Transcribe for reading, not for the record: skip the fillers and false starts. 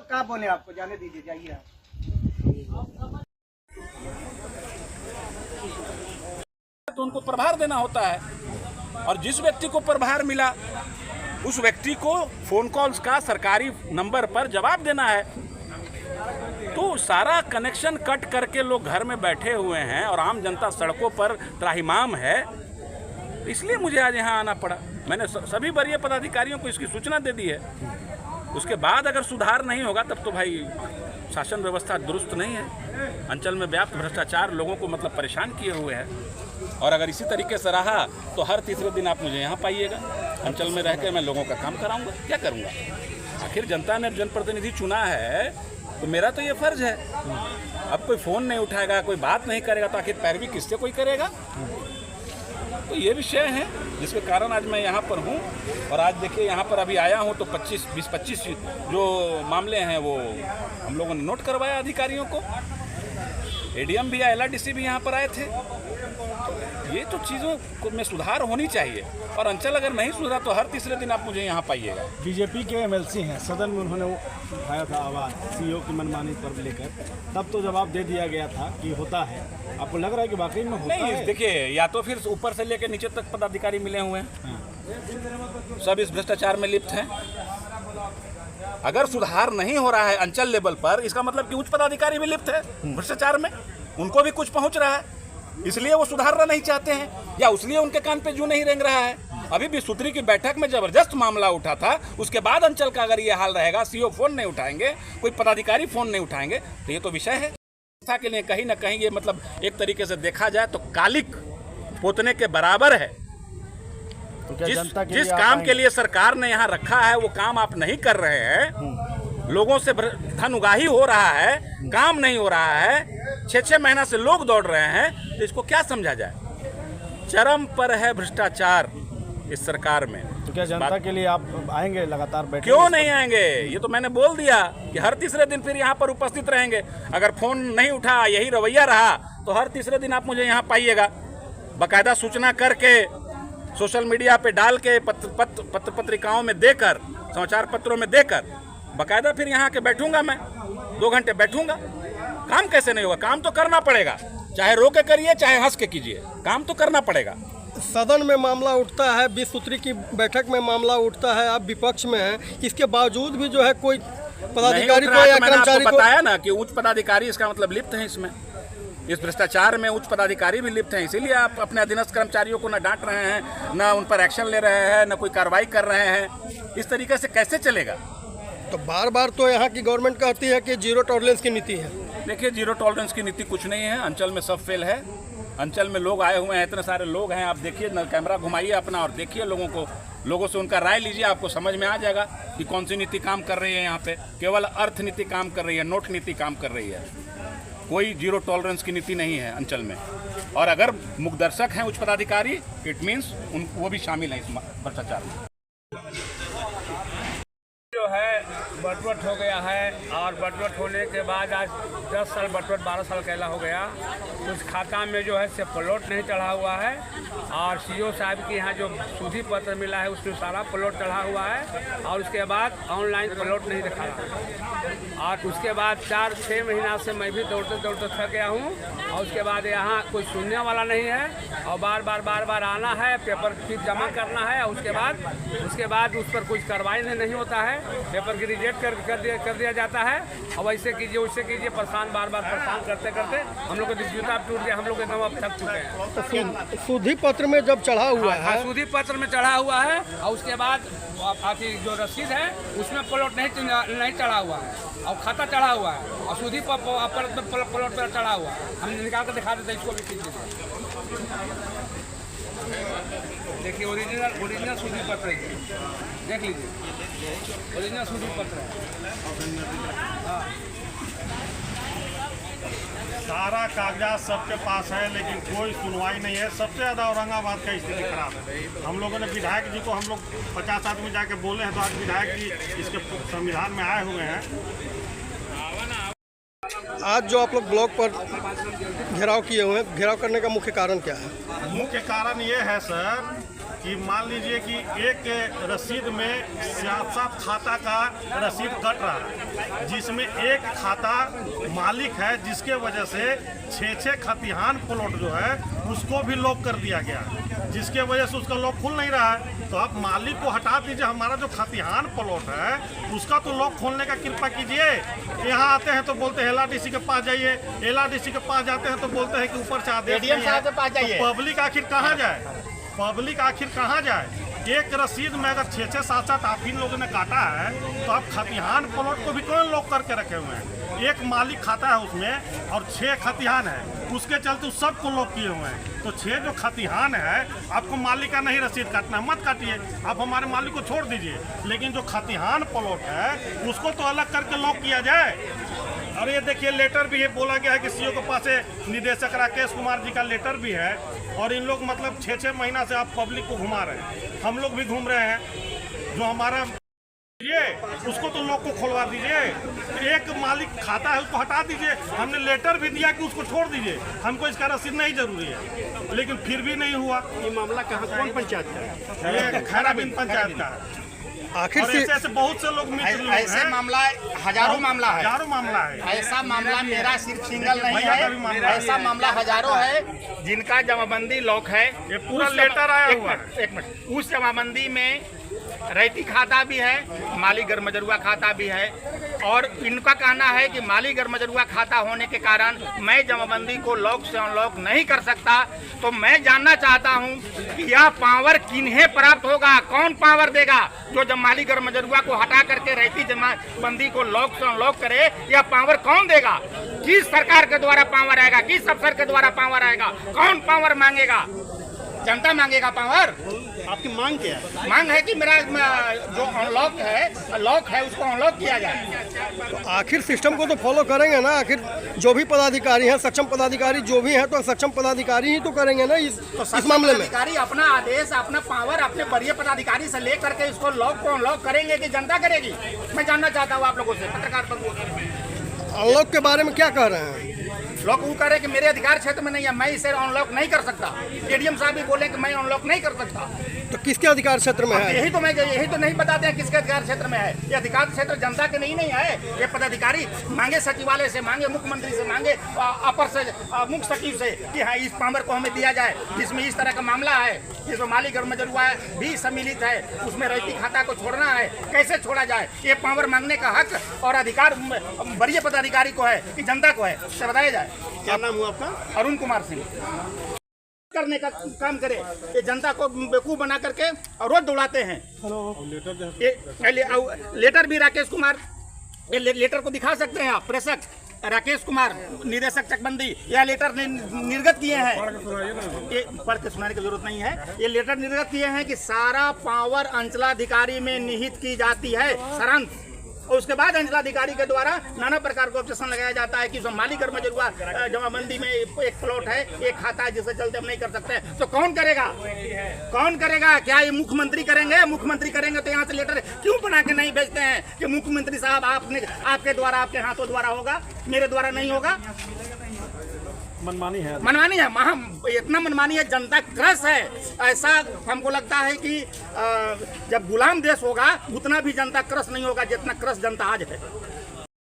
तो कहाँ बोले आपको, जाने दीजिए, जाइए आप। तो उनको प्रभार देना होता है, और जिस व्यक्ति को प्रभार मिला उस व्यक्ति को फोन कॉल्स का सरकारी नंबर पर जवाब देना है। तो सारा कनेक्शन कट करके लोग घर में बैठे हुए हैं और आम जनता सड़कों पर त्राहिमाम है, इसलिए मुझे आज यहाँ आना पड़ा। मैंने सभी वरीय पदाधिकारियों को इसकी सूचना दे दी है। उसके बाद अगर सुधार नहीं होगा तब तो भाई शासन व्यवस्था दुरुस्त नहीं है। अंचल में व्याप्त भ्रष्टाचार लोगों को मतलब परेशान किए हुए है, और अगर इसी तरीके से रहा तो हर तीसरे दिन आप मुझे यहाँ पाइएगा। अंचल में रह के मैं लोगों का काम कराऊंगा, क्या करूँगा? आखिर जनता ने जनप्रतिनिधि चुना है तो मेरा तो ये फर्ज है। अब कोई फ़ोन नहीं उठाएगा, कोई बात नहीं करेगा तो आखिर पैरवी किससे कोई करेगा? तो ये विषय है जिसके कारण आज मैं यहाँ पर हूँ। और आज देखिए यहाँ पर अभी आया हूँ तो 20-25 जो मामले हैं वो हम लोगों ने नोट करवाया अधिकारियों को। एडीएम भी या LRDC भी यहाँ पर आए थे। ये तो चीज़ों को में सुधार होनी चाहिए, और अंचल अगर नहीं सुधरा तो हर तीसरे दिन आप मुझे यहाँ पाइएगा। बीजेपी के MLC हैं, सदन में उन्होंने उठाया था आवाज़ CEO की मनमानी पर लेकर, तब तो जवाब दे दिया गया था कि होता है। आपको लग रहा है कि वाकई में होता है? देखिए, या तो फिर ऊपर से लेकर नीचे तक पदाधिकारी मिले हुए हैं, सब इस भ्रष्टाचार में लिप्त हैं। अगर सुधार नहीं हो रहा है अंचल लेवल पर, इसका मतलब कि उच्च पदाधिकारी भी लिप्त है भ्रष्टाचार में, उनको भी कुछ पहुंच रहा है, इसलिए वो सुधारना नहीं चाहते हैं, या उसलिए उनके कान पे जू नहीं रेंग रहा है। अभी भी सूत्री की बैठक में जबरदस्त मामला उठा था, उसके बाद अंचल का अगर ये हाल रहेगा, CO फोन नहीं उठाएंगे, कोई पदाधिकारी फोन नहीं उठाएंगे, तो ये तो विषय है के लिए कहीं ना कहीं ये मतलब एक तरीके से देखा जाए तो कालिक पोतने के बराबर है। तो जिस काम के लिए सरकार ने यहाँ रखा है वो काम आप नहीं कर रहे हैं, लोगों से धन उगाही हो रहा है, काम नहीं हो रहा है, 6-6 महीना से लोग दौड़ रहे हैं, तो इसको क्या समझा जाए? चरम पर है भ्रष्टाचार इस सरकार में। तो क्या जनता के लिए आप आएंगे लगातार बैठे? क्यों नहीं आएंगे? ये तो मैंने बोल दिया कि हर तीसरे दिन फिर यहाँ पर उपस्थित रहेंगे। अगर फोन नहीं उठा, यही रवैया रहा, तो हर तीसरे दिन आप मुझे यहाँ पाइएगा। बाकायदा सूचना करके सोशल मीडिया पे डाल के पत्र पत्रिकाओं में देकर, समाचार पत्रों में देकर, बाकायदा फिर यहाँ के बैठूंगा मैं, 2 घंटे बैठूंगा। काम कैसे नहीं होगा? काम तो करना पड़ेगा, चाहे रो के करिए चाहे हंस के कीजिए, काम तो करना पड़ेगा। सदन में मामला उठता है, 20 सूत्री की बैठक में मामला उठता है, आप विपक्ष में हैं, इसके बावजूद भी जो है कोई पदाधिकारी को या कर्मचारी को बताया ना कि उच्च पदाधिकारी इसका मतलब लिप्त हैं इसमें, इस भ्रष्टाचार में उच्च पदाधिकारी भी लिप्त हैं। इसीलिए आप अपने अधीनस्थ कर्मचारियों को न डांट रहे हैं, न उन पर एक्शन ले रहे हैं, न कोई कार्रवाई कर रहे हैं। इस तरीके से कैसे चलेगा? तो बार बार तो यहाँ की गवर्नमेंट कहती है कि जीरो टॉलरेंस की नीति है। देखिए, जीरो टॉलरेंस की नीति कुछ नहीं है, अंचल में सब फेल है। अंचल में लोग आए हुए हैं, इतने सारे लोग हैं, आप देखिए न, कैमरा घुमाइए अपना और देखिए लोगों से उनका राय लीजिए, आपको समझ में आ जाएगा कि कौन सी नीति काम कर रही है। यहाँ पे केवल अर्थ नीति काम कर रही है, नोट नीति काम कर रही है, कोई जीरो टॉलरेंस की नीति नहीं है अंचल में। और अगर मुखदर्शक हैं उच्च पदाधिकारी, इट मीन्स वो भी शामिल हैं इस भ्रष्टाचार में। जो है बटवट हो गया है, और बटवट होने के बाद आज 10 साल बटवट 12 साल कहला हो गया। कुछ खाता में जो है से प्लॉट नहीं चढ़ा हुआ है, और CO साहब के यहाँ जो सूधी पत्र मिला है उसमें सारा प्लॉट चढ़ा हुआ है, और उसके बाद ऑनलाइन प्लॉट नहीं दिखा रहा। और उसके बाद 4-6 महीना से मैं भी दौड़ते दौड़ते थक गया हूँ, और उसके बाद यहाँ कोई सुनने वाला नहीं है, और बार बार आना है, पेपर फिर जमा करना है, और उसके बाद उस पर कुछ कार्रवाई नहीं होता है, पेपर की रिजेक्ट कर दिया जाता है। और वैसे कीजिए वैसे कीजिए, परेशान बार परेशान करते करते हम लोग को जूता टूट गया, हम लोग एकदम अब थक चुके हैं। तो सूधी पत्र में जब चढ़ा हुआ है, सूधी पत्र में चढ़ा हुआ है, और उसके बाद आपकी जो रसीद है उसमें प्लॉट नहीं चढ़ा हुआ है, और खाता चढ़ा हुआ है, और सूधी प्लॉट पर चढ़ा हुआ है। हम निकाल कर दिखा देते हैं, इसको भी कीजिए। देखिए, ओरिजिनल सूधी पत्र है, देख लीजिए, ओरिजिनल सूधी पत्र है। हाँ, सारा कागजात सबके पास है, लेकिन कोई सुनवाई नहीं है। सबसे ज़्यादा औरंगाबाद का स्थिति खराब है। हम लोगों ने विधायक जी को, हम लोग 50 आदमी जाके बोले हैं, तो आज विधायक जी इसके संविधान में आए हुए हैं। आज जो आप लोग ब्लॉक पर घेराव किए हुए हैं, घेराव करने का मुख्य कारण क्या है? मुख्य कारण ये है सर कि मान लीजिए कि एक रसीद में 7 खाता का रसीद कट रहा है, जिसमें एक खाता मालिक है, जिसके वजह से 6 खतिहान प्लॉट जो है उसको भी लॉक कर दिया गया, जिसके वजह से उसका लॉक खुल नहीं रहा है। तो आप मालिक को हटा दीजिए, हमारा जो खतिहान प्लॉट है उसका तो लॉक खोलने का कृपा कीजिए। यहाँ आते हैं तो बोलते हैं LRDC के पास जाइए, LRDC के पास जाते हैं तो बोलते हैं कि ऊपर से आदेश नहीं है। तो पब्लिक आखिर कहाँ जाए, पब्लिक आखिर कहाँ जाए? एक रसीद में अगर 6 7 आप इन लोगों ने काटा है तो आप खतिहान प्लॉट को भी कौन लॉक करके रखे हुए हैं? एक मालिक खाता है उसमें और 6 खतिहान है, उसके चलते उस सबको लॉक किए हुए हैं। तो 6 जो खतिहान है, आपको मालिक का नहीं रसीद काटना, मत काटिए, आप हमारे मालिक को छोड़ दीजिए। लेकिन जो खतिहान प्लॉट है उसको तो अलग करके लॉक किया जाए। और ये देखिए लेटर भी है, बोला गया है कि सीओ के पास निदेशक राकेश कुमार जी का लेटर भी है। और इन लोग मतलब 6 महीना से आप पब्लिक को घुमा रहे हैं, हम लोग भी घूम रहे हैं। जो हमारा उसको तो लोग को खुलवा दीजिए, एक मालिक खाता है उसको हटा दीजिए। हमने लेटर भी दिया कि उसको छोड़ दीजिए, हमको इसका रसीद नहीं जरूरी है, लेकिन फिर भी नहीं हुआ। ये मामला कहाँ, कौन पंचायत का है? ये खैराबिन पंचायत का है। आखिर और से ऐसे बहुत से लोग मित्र लोग ऐसे हैं, मामला हजारों मामला है। हजारों मामला है। ऐसा मामला मेरा सिर्फ सिंगल नहीं भैया का भी मामला है, है। ऐसा मामला हजारों है जिनका जमाबंदी लॉक है। ये पूरा लेटर आया हुआ है। एक मिनट, उस जमाबंदी में रैती खाता भी है, माली गरमजरुआ खाता भी है। और इनका कहना है कि माली गरमजरुआ खाता होने के कारण मैं जमाबंदी को लॉक से अनलॉक नहीं कर सकता। तो मैं जानना चाहता हूं कि यह पावर किन्हें प्राप्त होगा, कौन पावर देगा जो जब माली गरमजरुआ को हटा करके रैती जमाबंदी को लॉक से अनलॉक करे? यह पावर कौन देगा? किस सरकार के द्वारा पावर आएगा, किस अफसर के द्वारा पावर आएगा, कौन पावर मांगेगा? जनता मांगेगा पावर। आपकी मांग क्या है? मांग है कि मेरा जो अनलॉक है, लॉक है, उसको अनलॉक किया जाए। तो आखिर सिस्टम को तो फॉलो करेंगे ना। आखिर जो भी पदाधिकारी हैं, सक्षम पदाधिकारी जो भी हैं, तो सक्षम पदाधिकारी ही तो करेंगे ना इस मामले में। अधिकारी अपना आदेश, अपना पावर अपने वरीय पदाधिकारी से लेकर के इसको लॉक को अनलॉक करेंगे कि जनता करेगी? मैं जानना चाहता हूँ आप लोगों से, पत्रकार बंधुओं। अनलॉक के बारे में क्या कह रहे हैं? लोग वो कह रहे कि मेरे अधिकार क्षेत्र में नहीं है, मैं इसे अनलॉक नहीं कर सकता। एडीएम साहब भी बोले कि मैं अनलॉक नहीं कर सकता। तो किसके अधिकार क्षेत्र में है? यही तो नहीं बताते हैं किसके अधिकार क्षेत्र में है। ये अधिकार क्षेत्र जनता के नहीं है। ये पदाधिकारी मांगे सचिवालय से, मांगे मुख्यमंत्री से, मांगे अपर से, मुख्य सचिव से कि हाँ इस पावर को हमें दिया जाए, जिसमें इस तरह का मामला है, जिसमें माली गरमजरुआ भी सम्मिलित है, उसमें रैती खाता को छोड़ना है, कैसे छोड़ा जाए? ये पावर मांगने का हक और अधिकार वरीय पदाधिकारी को है कि जनता को है, से बताया जाए। क्या नाम हुआ आपका? अरुण कुमार सिंह। करने का काम करे, ये जनता को बेवकूफ बना करके और रोज दौड़ाते हैं। लेटर भी राकेश कुमार, ये लेटर को दिखा सकते हैं आप, प्रेषक राकेश कुमार, निदेशक चकबंदी, यह लेटर निर्गत किए हैं। ये पढ़ के सुनाने की जरूरत नहीं है। ये लेटर निर्गत किए हैं कि सारा पावर अंचलाधिकारी में निहित की जाती है, सारांश। और उसके बाद अंचलाधिकारी के द्वारा नाना प्रकार का ऑब्जेक्शन लगाया जाता है कि जो माली गरमजरुआ जमाबंदी में एक प्लॉट है, एक खाता है, जिसके चलते हम नहीं कर सकते। तो कौन करेगा? कौन करेगा? क्या ये मुख्यमंत्री करेंगे? मुख्यमंत्री करेंगे तो यहाँ से लेटर क्यों बना के नहीं भेजते हैं कि मुख्यमंत्री साहब आपके द्वारा, आपके हाथों द्वारा होगा, मेरे द्वारा नहीं होगा? मनमानी है, मनमानी है, इतना मनमानी है, जनता क्रश है। ऐसा हमको लगता है कि जब गुलाम देश होगा उतना भी जनता क्रश नहीं होगा जितना क्रश जनता आज है।